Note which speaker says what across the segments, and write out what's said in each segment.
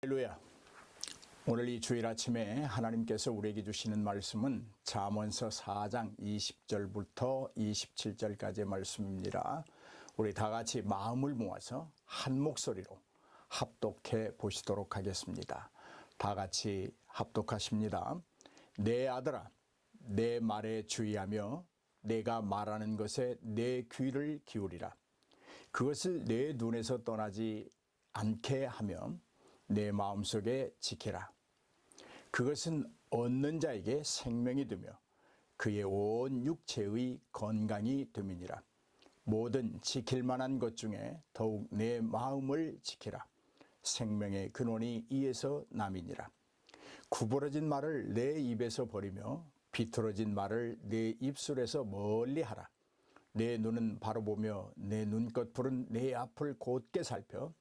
Speaker 1: 할렐루야. 오늘 이 주일 아침에 하나님께서 우리에게 주시는 말씀은 잠언서 4장 20절부터 27절까지의 말씀입니다. 우리 다 같이 마음을 모아서 한 목소리로 합독해 보시도록 하겠습니다. 다 같이 합독하십니다. 내 아들아, 내 말에 주의하며 내가 말하는 것에 내 귀를 기울이라. 그것을 내 눈에서 떠나지 않게 하며 내 마음속에 지키라. 그것은 얻는 자에게 생명이 되며 그의 온 육체의 건강이 됨이니라. 모든 지킬 만한 것 중에 더욱 내 마음을 지키라. 생명의 근원이 이에서 남이니라. 구부러진 말을 내 입에서 버리며 비틀어진 말을 내 입술에서 멀리 하라. 내 눈은 바로 보며 내 눈꺼풀은 내 앞을 곧게 살펴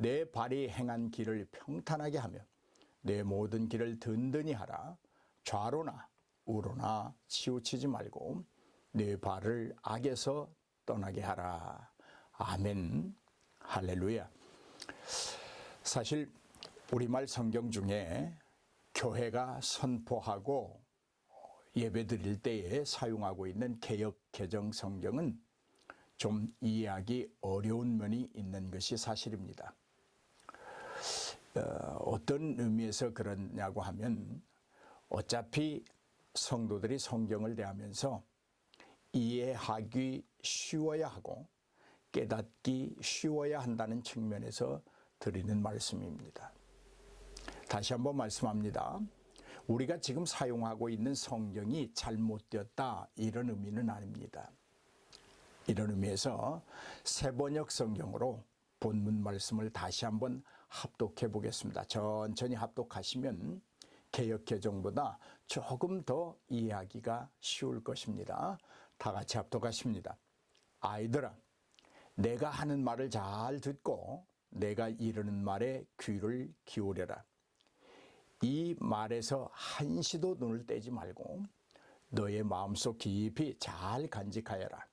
Speaker 1: 내 발이 행한 길을 평탄하게 하며 내 모든 길을 든든히 하라. 좌로나 우로나 치우치지 말고 내 발을 악에서 떠나게 하라. 아멘. 할렐루야. 사실 우리말 성경 중에 교회가 선포하고 예배 드릴 때에 사용하고 있는 개역 개정 성경은 좀 이해하기 어려운 면이 있는 것이 사실입니다. 어떤 의미에서 그러냐고 하면 어차피 성도들이 성경을 대하면서 이해하기 쉬워야 하고 깨닫기 쉬워야 한다는 측면에서 드리는 말씀입니다. 다시 한번 말씀합니다. 우리가 지금 사용하고 있는 성경이 잘못되었다 이런 의미는 아닙니다. 이런 의미에서 새번역 성경으로 본문 말씀을 다시 한번 합독해 보겠습니다. 천천히 합독하시면 개역 개정보다 조금 더 이해하기가 쉬울 것입니다. 다 같이 합독하십니다. 아이들아, 내가 하는 말을 잘 듣고 내가 이르는 말에 귀를 기울여라. 이 말에서 한시도 눈을 떼지 말고 너의 마음속 깊이 잘 간직하여라.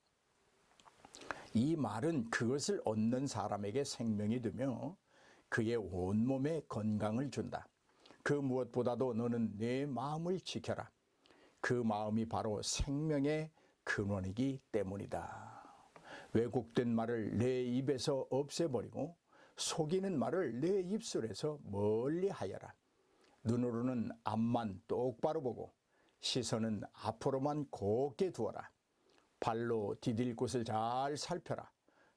Speaker 1: 이 말은 그것을 얻는 사람에게 생명이 되며 그의 온몸에 건강을 준다. 그 무엇보다도 너는 내 마음을 지켜라. 그 마음이 바로 생명의 근원이기 때문이다. 왜곡된 말을 내 입에서 없애버리고 속이는 말을 내 입술에서 멀리 하여라. 눈으로는 앞만 똑바로 보고 시선은 앞으로만 곧게 두어라. 발로 디딜 곳을 잘 살펴라.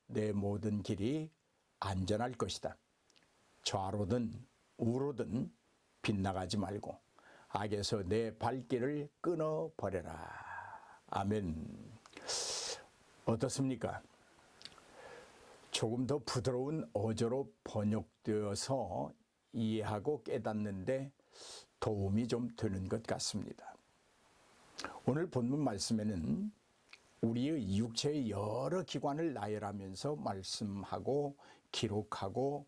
Speaker 1: 내 모든 길이 안전할 것이다. 좌로든 우로든 빗나가지 말고 악에서 내 발길을 끊어버려라. 아멘. 어떻습니까? 조금 더 부드러운 어조로 번역되어서 이해하고 깨닫는데 도움이 좀 되는 것 같습니다. 오늘 본문 말씀에는 우리의 육체의 여러 기관을 나열하면서 말씀하고 기록하고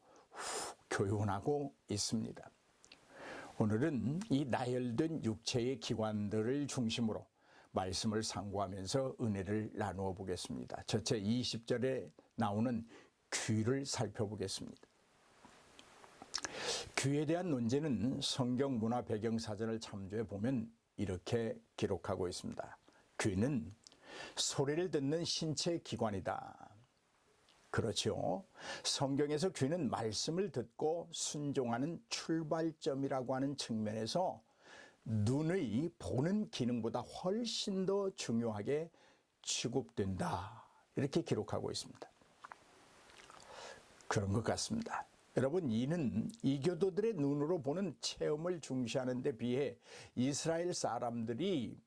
Speaker 1: 교훈하고 있습니다. 오늘은 이 나열된 육체의 기관들을 중심으로 말씀을 상고하면서 은혜를 나누어 보겠습니다. 첫째 20절에 나오는 귀를 살펴보겠습니다. 귀에 대한 논제는 성경 문화 배경 사전을 참조해 보면 이렇게 기록하고 있습니다. 귀는 소리를 듣는 신체 기관이다. 그렇죠. 성경에서 귀는 말씀을 듣고 순종하는 출발점이라고 하는 측면에서 눈의 보는 기능보다 훨씬 더 중요하게 취급된다. 이렇게 기록하고 있습니다. 그런 것 같습니다. 여러분, 이는 이교도들의 눈으로 보는 체험을 중시하는 데 비해 이스라엘 사람들이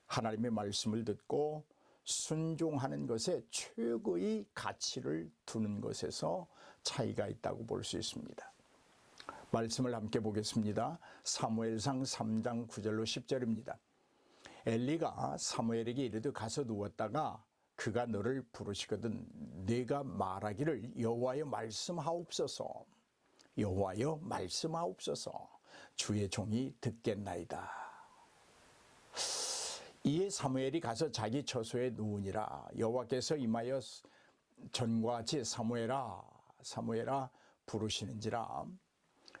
Speaker 1: 하나님의 말씀을 듣고 순종하는 것에 최고의 가치를 두는 것에서 차이가 있다고 볼 수 있습니다. 말씀을 함께 보겠습니다. 사무엘상 3장 9절로 10절입니다. 엘리가 사무엘에게 이르되 가서 누웠다가 그가 너를 부르시거든 네가 말하기를 여호와여 말씀하옵소서. 여호와여 말씀하옵소서. 주의 종이 듣겠나이다. 이에 사무엘이 가서 자기 처소에 누우니라. 여호와께서 임하여 전과 같이 사무엘아 사무엘아 부르시는지라.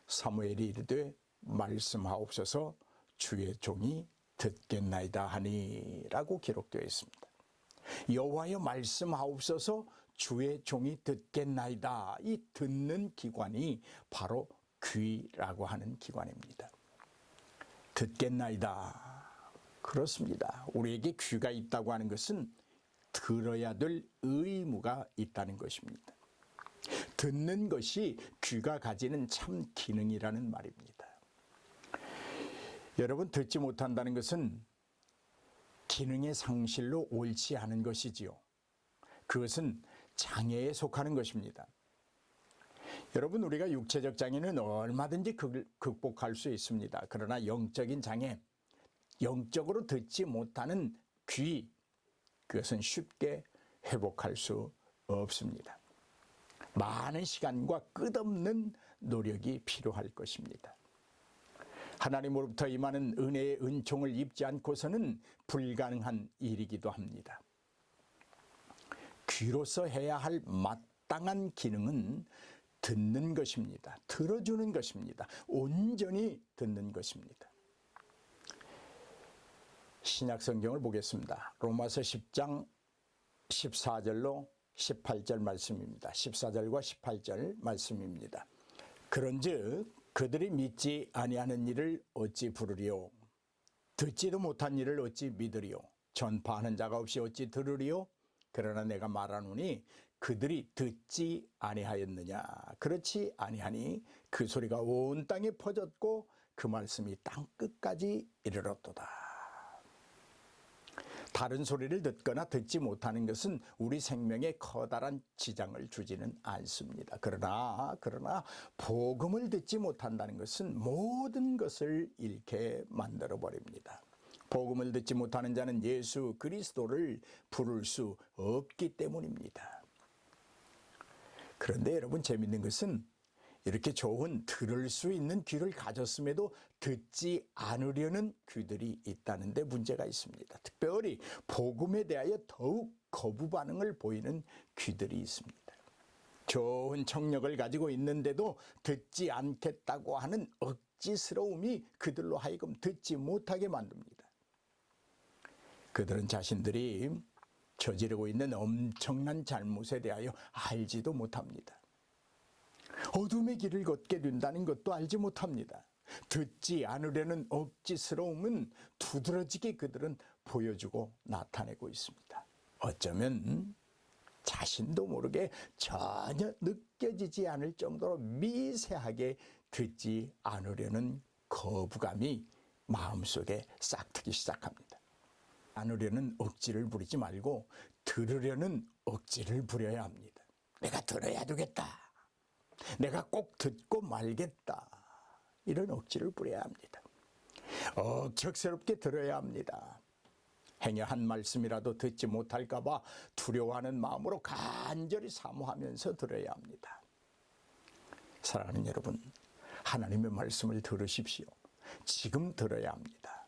Speaker 1: 사무엘이 이르되 말씀하옵소서 주의 종이 듣겠나이다 하니라고 기록되어 있습니다. 여호와여 말씀하옵소서 주의 종이 듣겠나이다. 이 듣는 기관이 바로 귀라고 하는 기관입니다. 듣겠나이다. 그렇습니다. 우리에게 귀가 있다고 하는 것은 들어야 될 의무가 있다는 것입니다. 듣는 것이 귀가 가지는 참 기능이라는 말입니다. 여러분, 듣지 못한다는 것은 기능의 상실로 옳지 않은 것이지요. 그것은 장애에 속하는 것입니다. 여러분, 우리가 육체적 장애는 얼마든지 극복할 수 있습니다. 그러나 영적인 장애, 영적으로 듣지 못하는 귀, 그것은 쉽게 회복할 수 없습니다. 많은 시간과 끝없는 노력이 필요할 것입니다. 하나님으로부터 임하는 은혜의 은총을 입지 않고서는 불가능한 일이기도 합니다. 귀로서 해야 할 마땅한 기능은 듣는 것입니다. 들어주는 것입니다. 온전히 듣는 것입니다. 신약 성경을 보겠습니다. 로마서 10장 14절로 18절 말씀입니다. 14절과 18절 말씀입니다. 그런즉 그들이 믿지 아니하는 일을 어찌 부르리요? 듣지도 못한 일을 어찌 믿으리요? 전파하는 자가 없이 어찌 들으리요? 그러나 내가 말하노니 그들이 듣지 아니하였느냐? 그렇지 아니하니 그 소리가 온 땅에 퍼졌고 그 말씀이 땅 끝까지 이르렀도다. 다른 소리를 듣거나 듣지 못하는 것은 우리 생명에 커다란 지장을 주지는 않습니다. 그러나 복음을 듣지 못한다는 것은 모든 것을 잃게 만들어 버립니다. 복음을 듣지 못하는 자는 예수 그리스도를 부를 수 없기 때문입니다. 그런데 여러분, 재밌는 것은 이렇게 좋은 들을 수 있는 귀를 가졌음에도 듣지 않으려는 귀들이 있다는 데 문제가 있습니다. 특별히 복음에 대하여 더욱 거부 반응을 보이는 귀들이 있습니다. 좋은 청력을 가지고 있는데도 듣지 않겠다고 하는 억지스러움이 그들로 하여금 듣지 못하게 만듭니다. 그들은 자신들이 저지르고 있는 엄청난 잘못에 대하여 알지도 못합니다. 어둠의 길을 걷게 된다는 것도 알지 못합니다. 듣지 않으려는 억지스러움은 두드러지게 그들은 보여주고 나타내고 있습니다. 어쩌면 자신도 모르게 전혀 느껴지지 않을 정도로 미세하게 듣지 않으려는 거부감이 마음속에 싹트기 시작합니다. 않으려는 억지를 부리지 말고 들으려는 억지를 부려야 합니다. 내가 들어야 되겠다. 내가 꼭 듣고 말겠다. 이런 억지를 부려야 합니다. 억척스럽게 들어야 합니다. 행여 한 말씀이라도 듣지 못할까 봐 두려워하는 마음으로 간절히 사모하면서 들어야 합니다. 사랑하는 여러분, 하나님의 말씀을 들으십시오. 지금 들어야 합니다.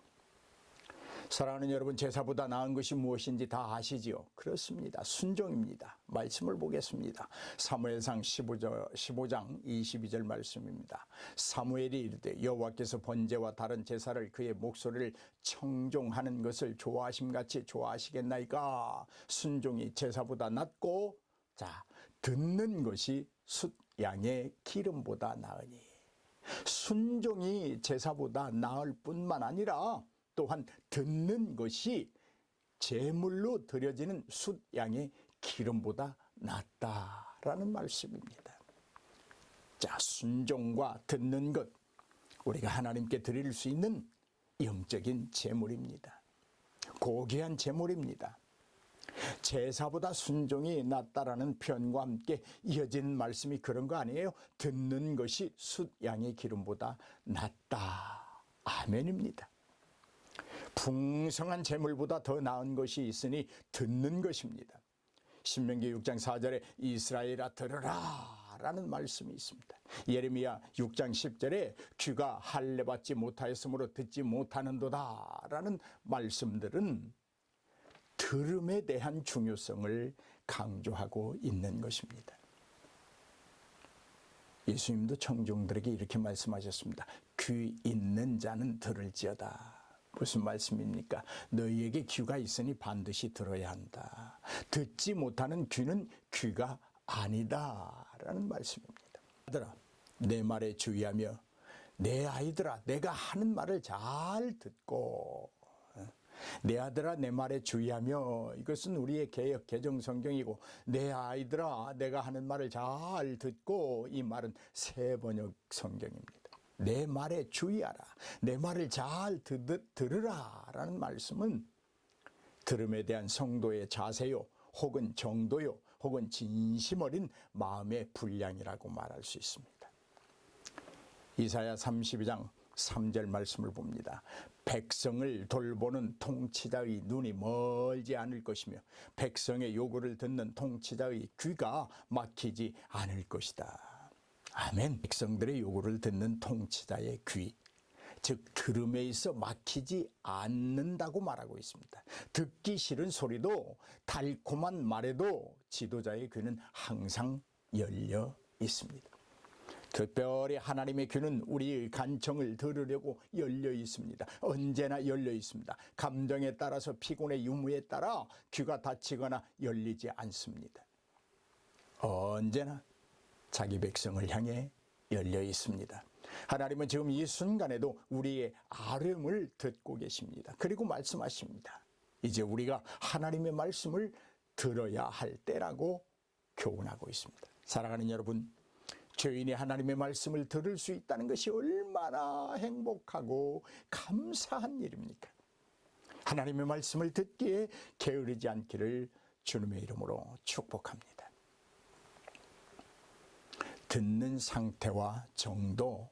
Speaker 1: 사랑하는 여러분, 제사보다 나은 것이 무엇인지 다 아시지요? 그렇습니다. 순종입니다. 말씀을 보겠습니다. 사무엘상 15장 22절 말씀입니다. 사무엘이 이르되 여호와께서 번제와 다른 제사를 그의 목소리를 청종하는 것을 좋아하심같이 좋아하시겠나이까? 순종이 제사보다 낫고 듣는 것이 숫 양의 기름보다 나으니. 순종이 제사보다 나을 뿐만 아니라 또한 듣는 것이 제물로 드려지는 숫 양의 기름보다 낫다라는 말씀입니다. 순종과 듣는 것, 우리가 하나님께 드릴 수 있는 영적인 제물입니다. 고귀한 제물입니다. 제사보다 순종이 낫다라는 표현과 함께 이어진 말씀이 그런 거 아니에요? 듣는 것이 숫 양의 기름보다 낫다. 아멘입니다. 풍성한 재물보다 더 나은 것이 있으니 듣는 것입니다. 신명기 6장 4절에 이스라엘아 들으라 라는 말씀이 있습니다. 예레미야 6장 10절에 귀가 할례받지 못하였으므로 듣지 못하는도다 라는 말씀들은 들음에 대한 중요성을 강조하고 있는 것입니다. 예수님도 청중들에게 이렇게 말씀하셨습니다. 귀 있는 자는 들을지어다. 무슨 말씀입니까? 너희에게 귀가 있으니 반드시 들어야 한다. 듣지 못하는 귀는 귀가 아니다 라는 말씀입니다. 아들아, 내 말에 주의하며 내 아이들아, 내가 하는 말을 잘 듣고, 내 아들아 내 말에 주의하며, 이것은 우리의 개역 개정 성경이고, 내 아이들아 내가 하는 말을 잘 듣고, 이 말은 새번역 성경입니다. 내 말에 주의하라, 내 말을 잘 들으라 라는 말씀은 들음에 대한 성도의 자세요, 혹은 정도요, 혹은 진심 어린 마음의 분량이라고 말할 수 있습니다. 이사야 32장 3절 말씀을 봅니다. 백성을 돌보는 통치자의 눈이 멀지 않을 것이며 백성의 요구를 듣는 통치자의 귀가 막히지 않을 것이다. 아멘. 백성들의 요구를 듣는 통치자의 귀, 즉 들음에 있어 막히지 않는다고 말하고 있습니다. 듣기 싫은 소리도 달콤한 말에도 지도자의 귀는 항상 열려 있습니다. 특별히 하나님의 귀는 우리의 간청을 들으려고 열려 있습니다. 언제나 열려 있습니다. 감정에 따라서 피곤의 유무에 따라 귀가 닫히거나 열리지 않습니다. 언제나 자기 백성을 향해 열려 있습니다. 하나님은 지금 이 순간에도 우리의 아뢰음을 듣고 계십니다. 그리고 말씀하십니다. 이제 우리가 하나님의 말씀을 들어야 할 때라고 교훈하고 있습니다. 사랑하는 여러분, 죄인이 하나님의 말씀을 들을 수 있다는 것이 얼마나 행복하고 감사한 일입니까? 하나님의 말씀을 듣기에 게으르지 않기를 주님의 이름으로 축복합니다. 듣는 상태와 정도,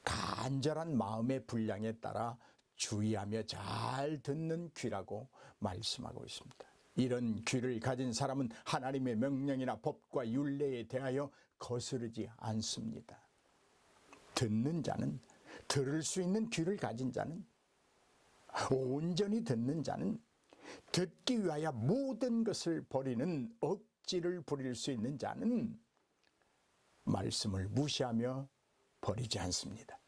Speaker 1: 간절한 마음의 분량에 따라 주의하며 잘 듣는 귀라고 말씀하고 있습니다. 이런 귀를 가진 사람은 하나님의 명령이나 법과 율례에 대하여 거스르지 않습니다. 듣는 자는, 들을 수 있는 귀를 가진 자는, 온전히 듣는 자는, 듣기 위하여 모든 것을 버리는 억지를 부릴 수 있는 자는 말씀을 무시하며 버리지 않습니다.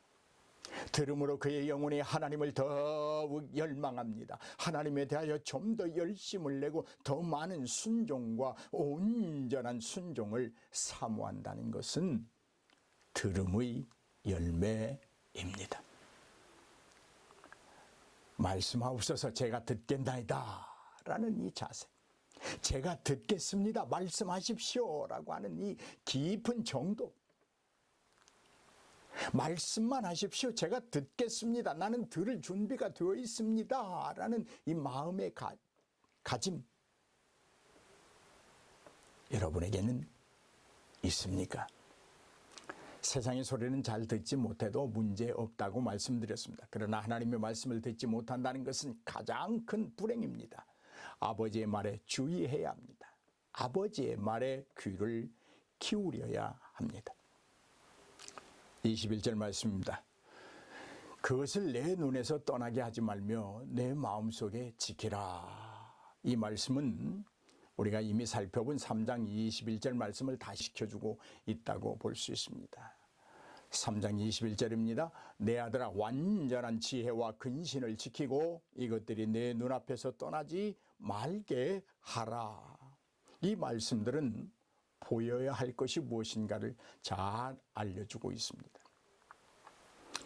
Speaker 1: 들음으로 그의 영혼이 하나님을 더욱 열망합니다. 하나님에 대하여 좀 더 열심을 내고 더 많은 순종과 온전한 순종을 사모한다는 것은 들음의 열매입니다. 말씀하옵소서 제가 듣겠나이다 라는 이 자세, 제가 듣겠습니다 말씀하십시오 라고 하는 이 깊은 정도, 말씀만 하십시오 제가 듣겠습니다, 나는 들을 준비가 되어 있습니다 라는 이 마음의 가짐, 여러분에게는 있습니까? 세상의 소리는 잘 듣지 못해도 문제없다고 말씀드렸습니다. 그러나 하나님의 말씀을 듣지 못한다는 것은 가장 큰 불행입니다. 아버지의 말에 주의해야 합니다. 아버지의 말에 귀를 기울여야 합니다. 21절 말씀입니다. 그것을 내 눈에서 떠나게 하지 말며 내 마음속에 지키라. 이 말씀은 우리가 이미 살펴본 3장 21절 말씀을 다시 시켜주고 있다고 볼 수 있습니다. 3장 21절입니다. 내 아들아 완전한 지혜와 근신을 지키고 이것들이 내 눈앞에서 떠나지 말게 하라. 이 말씀들은 보여야 할 것이 무엇인가를 잘 알려주고 있습니다.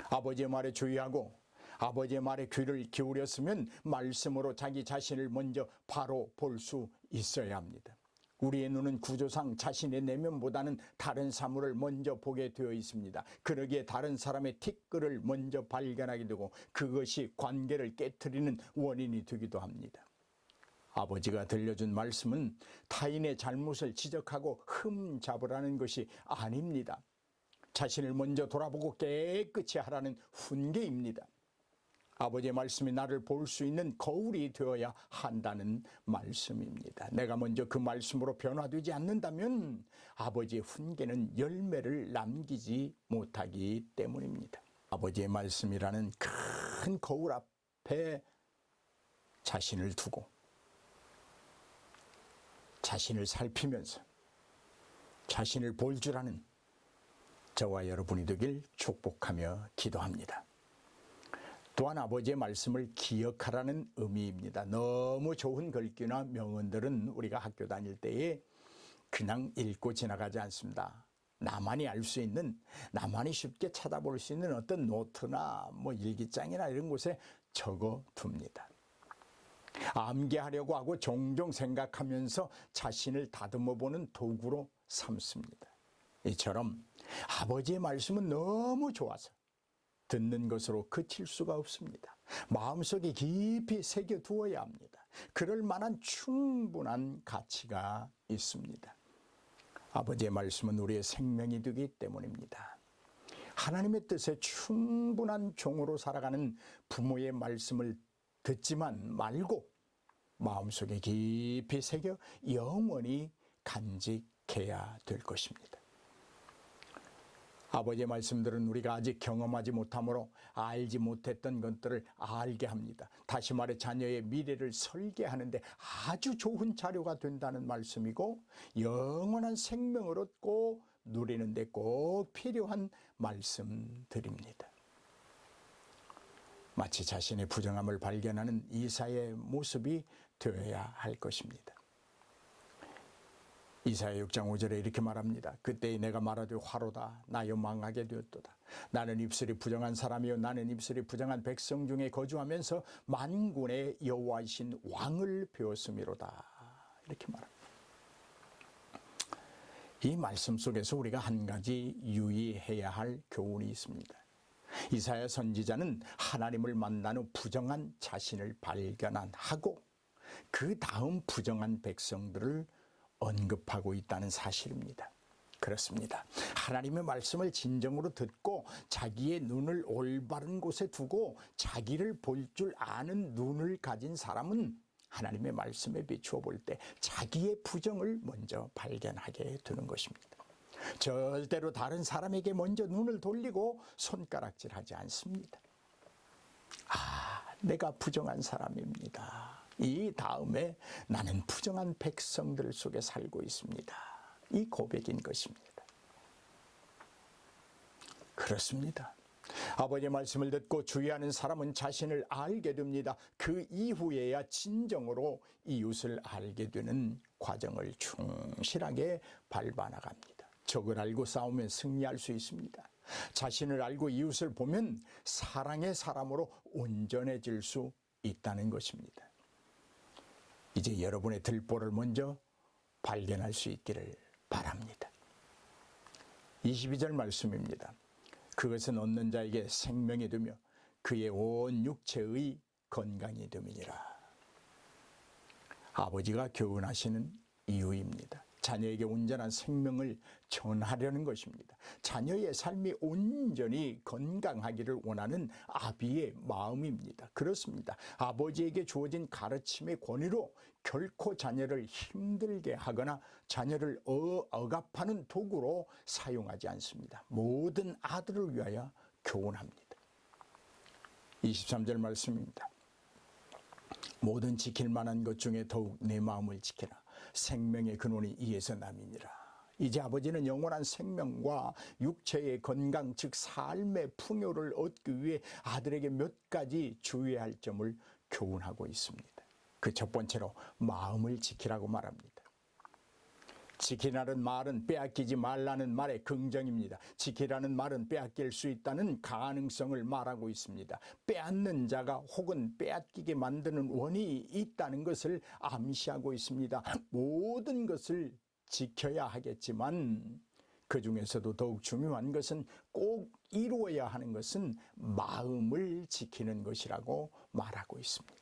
Speaker 1: 아버지의 말에 주의하고 아버지의 말에 귀를 기울였으면 말씀으로 자기 자신을 먼저 바로 볼 수 있어야 합니다. 우리의 눈은 구조상 자신의 내면보다는 다른 사물을 먼저 보게 되어 있습니다. 그러기에 다른 사람의 티끌을 먼저 발견하게 되고 그것이 관계를 깨트리는 원인이 되기도 합니다. 아버지가 들려준 말씀은 타인의 잘못을 지적하고 흠잡으라는 것이 아닙니다. 자신을 먼저 돌아보고 깨끗이 하라는 훈계입니다. 아버지의 말씀이 나를 볼 수 있는 거울이 되어야 한다는 말씀입니다. 내가 먼저 그 말씀으로 변화되지 않는다면 아버지의 훈계는 열매를 남기지 못하기 때문입니다. 아버지의 말씀이라는 큰 거울 앞에 자신을 두고 자신을 살피면서 자신을 볼 줄 아는 저와 여러분이 되길 축복하며 기도합니다. 또한 아버지의 말씀을 기억하라는 의미입니다. 너무 좋은 글귀나 명언들은 우리가 학교 다닐 때에 그냥 읽고 지나가지 않습니다. 나만이 알 수 있는, 나만이 쉽게 찾아볼 수 있는 어떤 노트나 일기장이나 이런 곳에 적어 둡니다. 암기하려고 하고 종종 생각하면서 자신을 다듬어 보는 도구로 삼습니다. 이처럼 아버지의 말씀은 너무 좋아서 듣는 것으로 그칠 수가 없습니다. 마음속에 깊이 새겨 두어야 합니다. 그럴 만한 충분한 가치가 있습니다. 아버지의 말씀은 우리의 생명이 되기 때문입니다. 하나님의 뜻에 충분한 종으로 살아가는 부모의 말씀을 듣지만 말고 마음속에 깊이 새겨 영원히 간직해야 될 것입니다. 아버지의 말씀들은 우리가 아직 경험하지 못하므로 알지 못했던 것들을 알게 합니다. 다시 말해 자녀의 미래를 설계하는데 아주 좋은 자료가 된다는 말씀이고 영원한 생명을 얻고 누리는 데 꼭 필요한 말씀들입니다. 마치 자신의 부정함을 발견하는 이사야의 모습이 되어야 할 것입니다. 이사야 6장 5절에 이렇게 말합니다. 그때에 내가 말하되 화로다 나여 망하게 되었도다. 나는 입술이 부정한 사람이요 나는 입술이 부정한 백성 중에 거주하면서 만군의 여호와이신 왕을 배웠음이로다. 이렇게 말합니다. 이 말씀 속에서 우리가 한 가지 유의해야 할 교훈이 있습니다. 이사야 선지자는 하나님을 만난 후 부정한 자신을 발견하고 그 다음 부정한 백성들을 언급하고 있다는 사실입니다. 그렇습니다. 하나님의 말씀을 진정으로 듣고 자기의 눈을 올바른 곳에 두고 자기를 볼 줄 아는 눈을 가진 사람은 하나님의 말씀에 비추어 볼 때 자기의 부정을 먼저 발견하게 되는 것입니다. 절대로 다른 사람에게 먼저 눈을 돌리고 손가락질하지 않습니다. 내가 부정한 사람입니다. 이 다음에 나는 부정한 백성들 속에 살고 있습니다. 이 고백인 것입니다. 그렇습니다. 아버지의 말씀을 듣고 주의하는 사람은 자신을 알게 됩니다. 그 이후에야 진정으로 이웃을 알게 되는 과정을 충실하게 밟아 나갑니다. 적을 알고 싸우면 승리할 수 있습니다. 자신을 알고 이웃을 보면 사랑의 사람으로 온전해질 수 있다는 것입니다. 이제 여러분의 들보를 먼저 발견할 수 있기를 바랍니다. 22절 말씀입니다. 그것은 얻는 자에게 생명이 되며 그의 온 육체의 건강이 됨이니라. 아버지가 교훈하시는 이유입니다. 자녀에게 온전한 생명을 전하려는 것입니다. 자녀의 삶이 온전히 건강하기를 원하는 아비의 마음입니다. 그렇습니다. 아버지에게 주어진 가르침의 권위로 결코 자녀를 힘들게 하거나 자녀를 억압하는 도구로 사용하지 않습니다. 모든 아들을 위하여 교훈합니다. 23절 말씀입니다. 모든 지킬 만한 것 중에 더욱 내 마음을 지키라. 생명의 근원이 이에서 남이니라. 이제 아버지는 영원한 생명과 육체의 건강, 즉 삶의 풍요를 얻기 위해 아들에게 몇 가지 주의해야 할 점을 교훈하고 있습니다. 그 첫 번째로 마음을 지키라고 말합니다. 지키라는 말은 빼앗기지 말라는 말의 긍정입니다. 지키라는 말은 빼앗길 수 있다는 가능성을 말하고 있습니다. 빼앗는 자가 혹은 빼앗기게 만드는 원인이 있다는 것을 암시하고 있습니다. 모든 것을 지켜야 하겠지만 그 중에서도 더욱 중요한 것은 꼭 이루어야 하는 것은 마음을 지키는 것이라고 말하고 있습니다.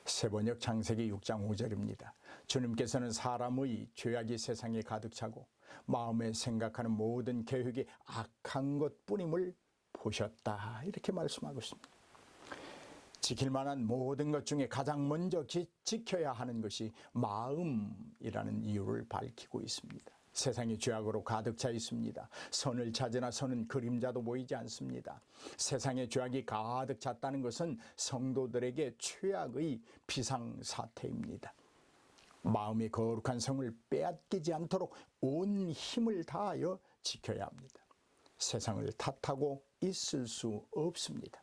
Speaker 1: 세번역 창세기 6장 5절입니다. 주님께서는 사람의 죄악이 세상에 가득 차고 마음에 생각하는 모든 계획이 악한 것뿐임을 보셨다. 이렇게 말씀하고 있습니다. 지킬 만한 모든 것 중에 가장 먼저 지켜야 하는 것이 마음이라는 이유를 밝히고 있습니다. 세상이 죄악으로 가득 차 있습니다. 선을 찾으나 선은 그림자도 보이지 않습니다. 세상에 죄악이 가득 찼다는 것은 성도들에게 최악의 비상사태입니다. 마음의 거룩한 성을 빼앗기지 않도록 온 힘을 다하여 지켜야 합니다. 세상을 탓하고 있을 수 없습니다.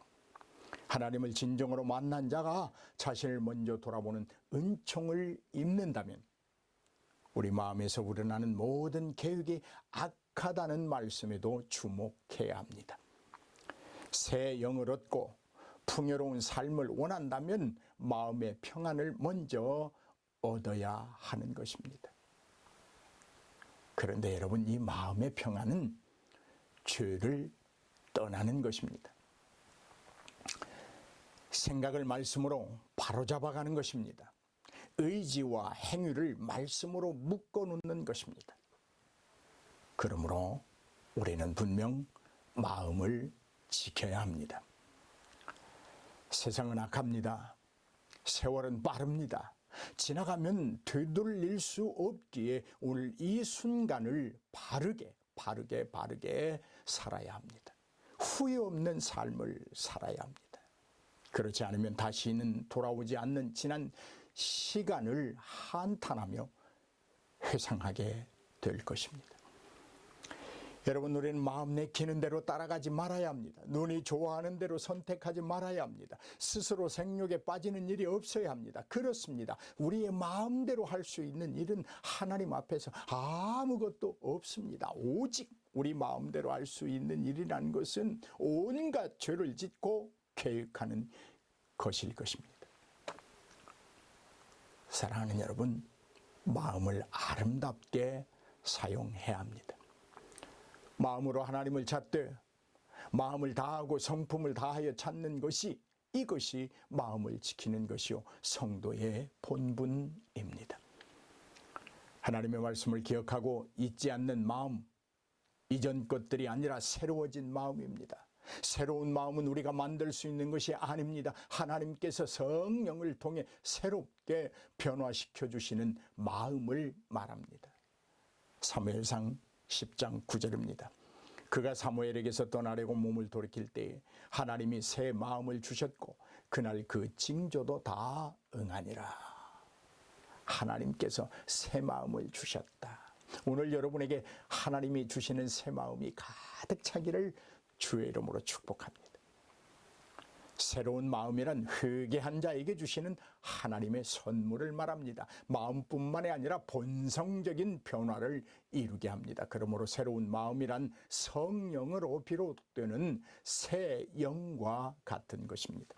Speaker 1: 하나님을 진정으로 만난 자가 자신을 먼저 돌아보는 은총을 입는다면 우리 마음에서 우러나는 모든 계획이 악하다는 말씀에도 주목해야 합니다. 새 영을 얻고 풍요로운 삶을 원한다면 마음의 평안을 먼저 얻어야 하는 것입니다. 그런데 여러분, 이 마음의 평안은 죄를 떠나는 것입니다. 생각을 말씀으로 바로잡아가는 것입니다. 의지와 행위를 말씀으로 묶어놓는 것입니다. 그러므로 우리는 분명 마음을 지켜야 합니다. 세상은 악합니다. 세월은 빠릅니다. 지나가면 되돌릴 수 없기에 오늘 이 순간을 바르게 살아야 합니다. 후회 없는 삶을 살아야 합니다. 그렇지 않으면 다시는 돌아오지 않는 지난 시간을 한탄하며 회상하게 될 것입니다. 여러분, 우리는 마음 내키는 대로 따라가지 말아야 합니다. 눈이 좋아하는 대로 선택하지 말아야 합니다. 스스로 생욕에 빠지는 일이 없어야 합니다. 그렇습니다. 우리의 마음대로 할 수 있는 일은 하나님 앞에서 아무것도 없습니다. 오직 우리 마음대로 할 수 있는 일이라는 것은 온갖 죄를 짓고 계획하는 것일 것입니다. 사랑하는 여러분, 마음을 아름답게 사용해야 합니다. 마음으로 하나님을 찾되 마음을 다하고 성품을 다하여 찾는 것이, 이것이 마음을 지키는 것이요 성도의 본분입니다. 하나님의 말씀을 기억하고 잊지 않는 마음, 이전 것들이 아니라 새로워진 마음입니다. 새로운 마음은 우리가 만들 수 있는 것이 아닙니다. 하나님께서 성령을 통해 새롭게 변화시켜 주시는 마음을 말합니다. 사무엘상 10장 9절입니다. 그가 사무엘에게서 떠나려고 몸을 돌이킬 때에 하나님이 새 마음을 주셨고 그날 그 징조도 다 응하니라. 하나님께서 새 마음을 주셨다. 오늘 여러분에게 하나님이 주시는 새 마음이 가득 차기를 주의 이름으로 축복합니다. 새로운 마음이란 회개한 자에게 주시는 하나님의 선물을 말합니다. 마음뿐만이 아니라 본성적인 변화를 이루게 합니다. 그러므로 새로운 마음이란 성령으로 비롯되는 새 영과 같은 것입니다.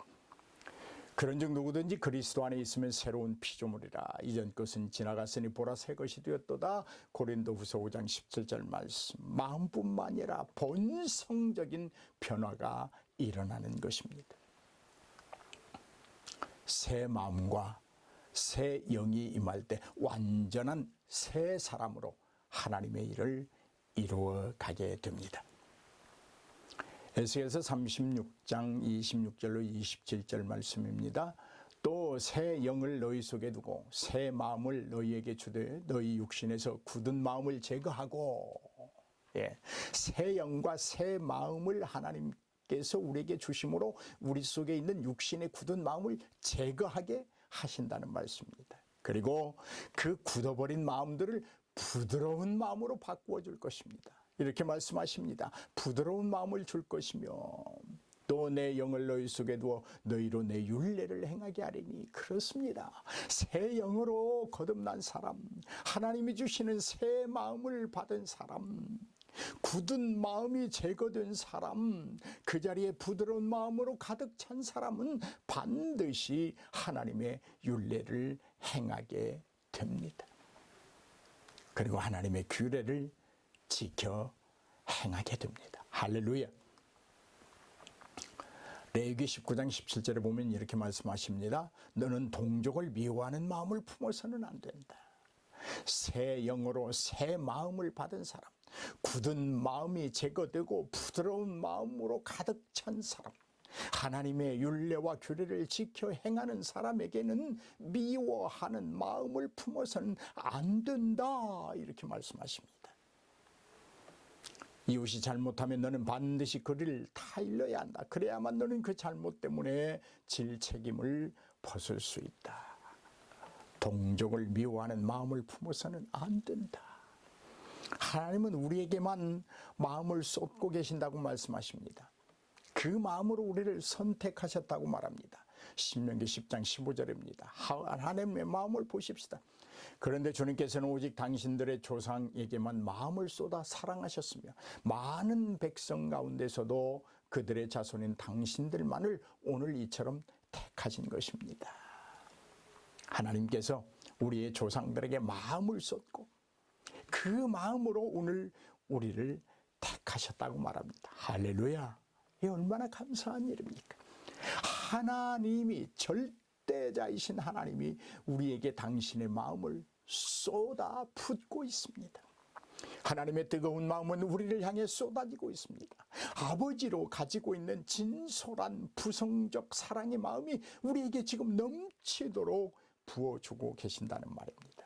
Speaker 1: 그런즉 누구든지 그리스도 안에 있으면 새로운 피조물이라. 이전 것은 지나갔으니 보라 새 것이 되었도다. 고린도후서 5장 17절 말씀. 마음뿐만 아니라 본성적인 변화가 일어나는 것입니다. 새 마음과 새 영이 임할 때 완전한 새 사람으로 하나님의 일을 이루어 가게 됩니다. 에스겔서 36장 26절로 27절 말씀입니다. 또 새 영을 너희 속에 두고 새 마음을 너희에게 주되 너희 육신에서 굳은 마음을 제거하고, 새 영과 새 마음을 하나님께서 우리에게 주심으로 우리 속에 있는 육신의 굳은 마음을 제거하게 하신다는 말씀입니다. 그리고 그 굳어버린 마음들을 부드러운 마음으로 바꾸어 줄 것입니다. 이렇게 말씀하십니다. 부드러운 마음을 줄 것이며 또 내 영을 너희 속에 두어 너희로 내 율례를 행하게 하리니. 그렇습니다. 새 영으로 거듭난 사람, 하나님이 주시는 새 마음을 받은 사람, 굳은 마음이 제거된 사람, 그 자리에 부드러운 마음으로 가득 찬 사람은 반드시 하나님의 율례를 행하게 됩니다. 그리고 하나님의 규례를 지켜 행하게 됩니다. 할렐루야. 레위기 19장 17절에 보면 이렇게 말씀하십니다. 너는 동족을 미워하는 마음을 품어서는 안 된다. 새 영으로 새 마음을 받은 사람, 굳은 마음이 제거되고 부드러운 마음으로 가득 찬 사람, 하나님의 율례와 규례를 지켜 행하는 사람에게는 미워하는 마음을 품어서는 안 된다. 이렇게 말씀하십니다. 이웃이 잘못하면 너는 반드시 그를 타일러야 한다. 그래야만 너는 그 잘못 때문에 질 책임을 벗을 수 있다. 동족을 미워하는 마음을 품어서는 안 된다. 하나님은 우리에게만 마음을 쏟고 계신다고 말씀하십니다. 그 마음으로 우리를 선택하셨다고 말합니다. 신명기 10장 15절입니다. 하나님의 마음을 보십시다. 그런데 주님께서는 오직 당신들의 조상에게만 마음을 쏟아 사랑하셨으며 많은 백성 가운데서도 그들의 자손인 당신들만을 오늘 이처럼 택하신 것입니다. 하나님께서 우리의 조상들에게 마음을 쏟고 그 마음으로 오늘 우리를 택하셨다고 말합니다. 할렐루야! 이 얼마나 감사한 일입니까? 하나님이, 절대자이신 하나님이 우리에게 당신의 마음을 쏟아 붓고 있습니다. 하나님의 뜨거운 마음은 우리를 향해 쏟아지고 있습니다. 아버지로 가지고 있는 진솔한 부성적 사랑의 마음이 우리에게 지금 넘치도록 부어주고 계신다는 말입니다.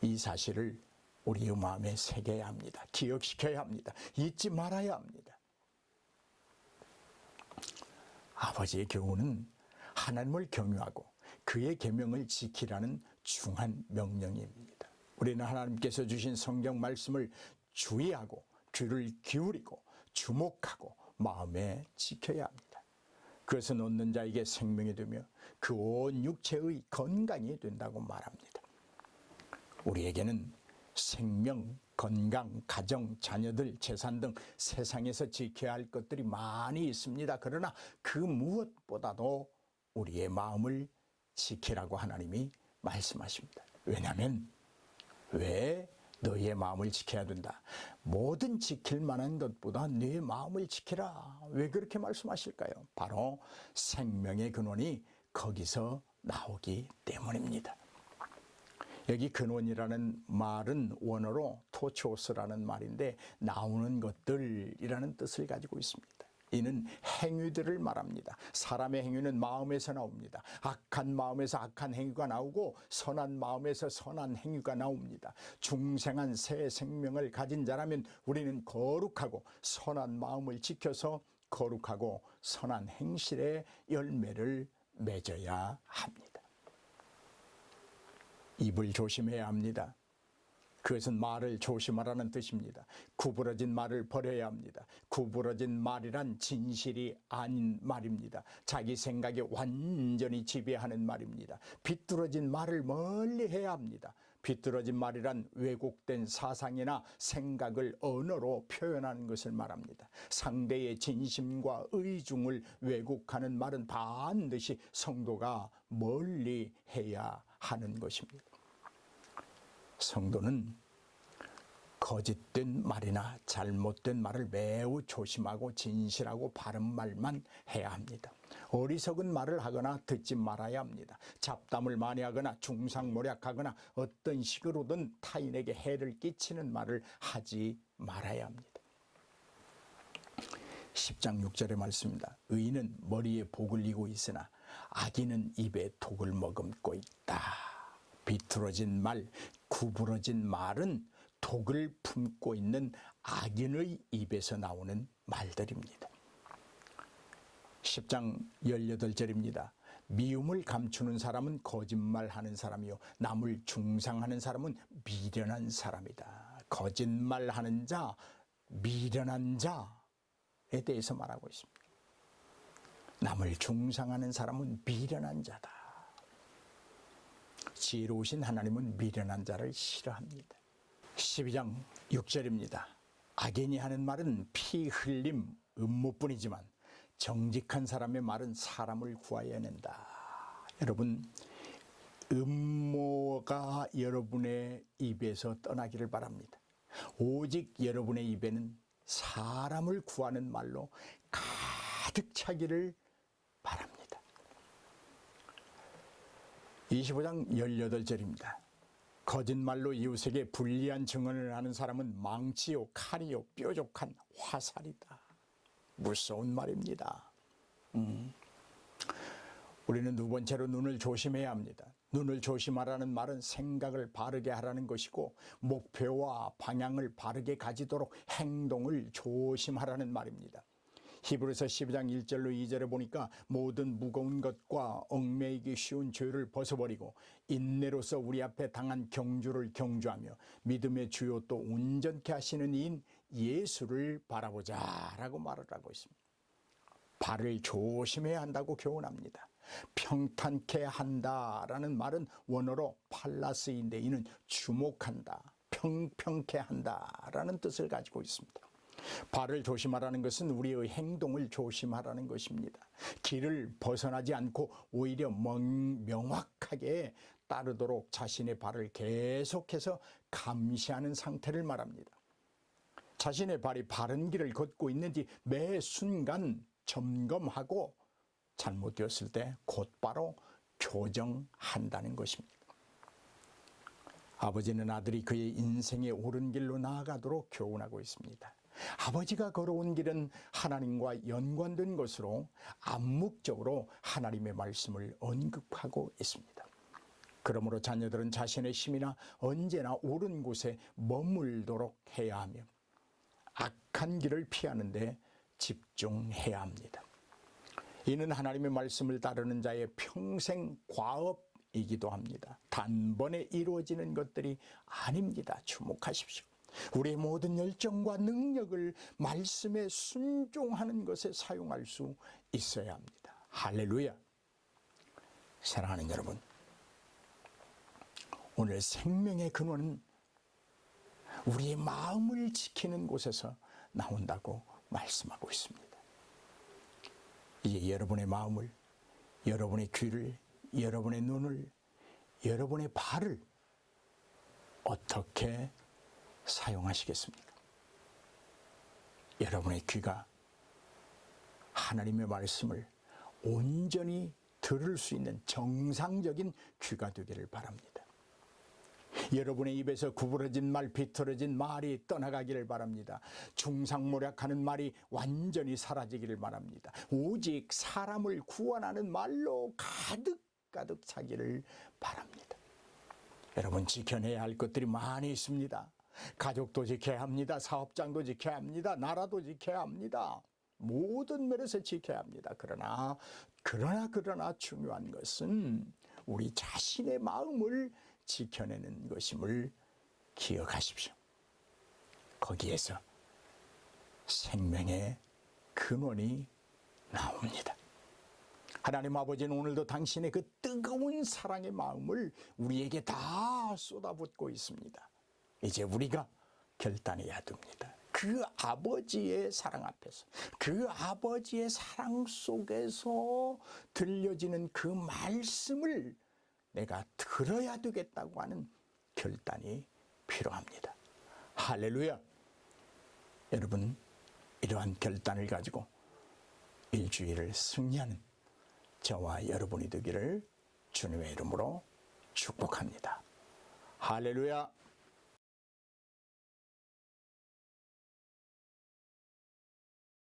Speaker 1: 이 사실을 우리의 마음에 새겨야 합니다. 기억시켜야 합니다. 잊지 말아야 합니다. 아버지의 교훈은 하나님을 경유하고 그의 계명을 지키라는 중한 명령입니다. 우리는 하나님께서 주신 성경 말씀을 주의하고 귀를 기울이고 주목하고 마음에 지켜야 합니다. 그것은 얻는 자에게 생명이 되며 그 온 육체의 건강이 된다고 말합니다. 우리에게는 생명, 건강, 가정, 자녀들, 재산 등 세상에서 지켜야 할 것들이 많이 있습니다. 그러나 그 무엇보다도 우리의 마음을 지키라고 하나님이 말씀하십니다. 왜냐하면 왜 너희의 마음을 지켜야 된다? 뭐든 지킬 만한 것보다 네 마음을 지키라. 왜 그렇게 말씀하실까요? 바로 생명의 근원이 거기서 나오기 때문입니다. 여기 근원이라는 말은 원어로 토초스라는 말인데 나오는 것들이라는 뜻을 가지고 있습니다. 이는 행위들을 말합니다. 사람의 행위는 마음에서 나옵니다. 악한 마음에서 악한 행위가 나오고 선한 마음에서 선한 행위가 나옵니다. 중생한 새 생명을 가진 자라면 우리는 거룩하고 선한 마음을 지켜서 거룩하고 선한 행실의 열매를 맺어야 합니다. 입을 조심해야 합니다. 그것은 말을 조심하라는 뜻입니다. 구부러진 말을 버려야 합니다. 구부러진 말이란 진실이 아닌 말입니다. 자기 생각에 완전히 지배하는 말입니다. 비뚤어진 말을 멀리 해야 합니다. 비뚤어진 말이란 왜곡된 사상이나 생각을 언어로 표현하는 것을 말합니다. 상대의 진심과 의중을 왜곡하는 말은 반드시 성도가 멀리 해야 하는 것입니다. 성도는 거짓된 말이나 잘못된 말을 매우 조심하고 진실하고 바른 말만 해야 합니다. 어리석은 말을 하거나 듣지 말아야 합니다. 잡담을 많이 하거나 중상모략하거나 어떤 식으로든 타인에게 해를 끼치는 말을 하지 말아야 합니다. 10장 6절의 말씀입니다. 의인은 머리에 복을 이고 있으나 악인은 입에 독을 머금고 있다. 비뚤어진 말, 구부러진 말은 독을 품고 있는 악인의 입에서 나오는 말들입니다. 10장 18절입니다. 미움을 감추는 사람은 거짓말하는 사람이요 남을 중상하는 사람은 미련한 사람이다. 거짓말하는 자, 미련한 자에 대해서 말하고 있습니다. 남을 중상하는 사람은 미련한 자다. 지혜로우신 하나님은 미련한 자를 싫어합니다. 12장 6절입니다. 악인이 하는 말은 피 흘림, 음모뿐이지만 정직한 사람의 말은 사람을 구하여 낸다. 여러분, 음모가 여러분의 입에서 떠나기를 바랍니다. 오직 여러분의 입에는 사람을 구하는 말로 가득 차기를 바랍니다. 25장 18절입니다. 거짓말로 이웃에게 불리한 증언을 하는 사람은 망치요 칼이요 뾰족한 화살이다. 무서운 말입니다. 우리는 두 번째로 눈을 조심해야 합니다. 눈을 조심하라는 말은 생각을 바르게 하라는 것이고 목표와 방향을 바르게 가지도록 행동을 조심하라는 말입니다. 히브리서 12장 1절로 2절에 보니까 모든 무거운 것과 얽매이기 쉬운 죄를 벗어버리고 인내로서 우리 앞에 당한 경주를 경주하며 믿음의 주요 또 온전케 하시는 이인 예수를 바라보자 라고 말을 하고 있습니다. 발을 조심해야 한다고 교훈합니다. 평탄케 한다라는 말은 원어로 팔라스인데 이는 주목한다, 평평케 한다라는 뜻을 가지고 있습니다. 발을 조심하라는 것은 우리의 행동을 조심하라는 것입니다. 길을 벗어나지 않고 오히려 명확하게 따르도록 자신의 발을 계속해서 감시하는 상태를 말합니다. 자신의 발이 바른 길을 걷고 있는지 매 순간 점검하고 잘못되었을 때 곧바로 교정한다는 것입니다. 아버지는 아들이 그의 인생의 옳은 길로 나아가도록 교훈하고 있습니다. 아버지가 걸어온 길은 하나님과 연관된 것으로 암묵적으로 하나님의 말씀을 언급하고 있습니다. 그러므로 자녀들은 자신의 힘이나 언제나 옳은 곳에 머물도록 해야 하며 악한 길을 피하는 데 집중해야 합니다. 이는 하나님의 말씀을 따르는 자의 평생 과업이기도 합니다. 단번에 이루어지는 것들이 아닙니다. 주목하십시오. 우리의 모든 열정과 능력을 말씀에 순종하는 것에 사용할 수 있어야 합니다. 할렐루야. 사랑하는 여러분, 오늘 생명의 근원은 우리의 마음을 지키는 곳에서 나온다고 말씀하고 있습니다. 이제 여러분의 마음을, 여러분의 귀를, 여러분의 눈을, 여러분의 발을 어떻게 사용하시겠습니까? 여러분의 귀가 하나님의 말씀을 온전히 들을 수 있는 정상적인 귀가 되기를 바랍니다. 여러분의 입에서 구부러진 말, 비틀어진 말이 떠나가기를 바랍니다. 중상모략하는 말이 완전히 사라지기를 바랍니다. 오직 사람을 구원하는 말로 가득 차기를 바랍니다. 여러분, 지켜내야 할 것들이 많이 있습니다. 가족도 지켜야 합니다. 사업장도 지켜야 합니다. 나라도 지켜야 합니다. 모든 면에서 지켜야 합니다. 그러나 중요한 것은 우리 자신의 마음을 지켜내는 것임을 기억하십시오. 거기에서 생명의 근원이 나옵니다. 하나님 아버지는 오늘도 당신의 그 뜨거운 사랑의 마음을 우리에게 다 쏟아붓고 있습니다. 이제 우리가 결단해야 됩니다. 그 아버지의 사랑 앞에서, 그 아버지의 사랑 속에서 들려지는 그 말씀을 내가 들어야 되겠다고 하는 결단이 필요합니다. 할렐루야. 여러분, 이러한 결단을 가지고 일주일을 승리하는 저와 여러분이 되기를 주님의 이름으로 축복합니다. 할렐루야.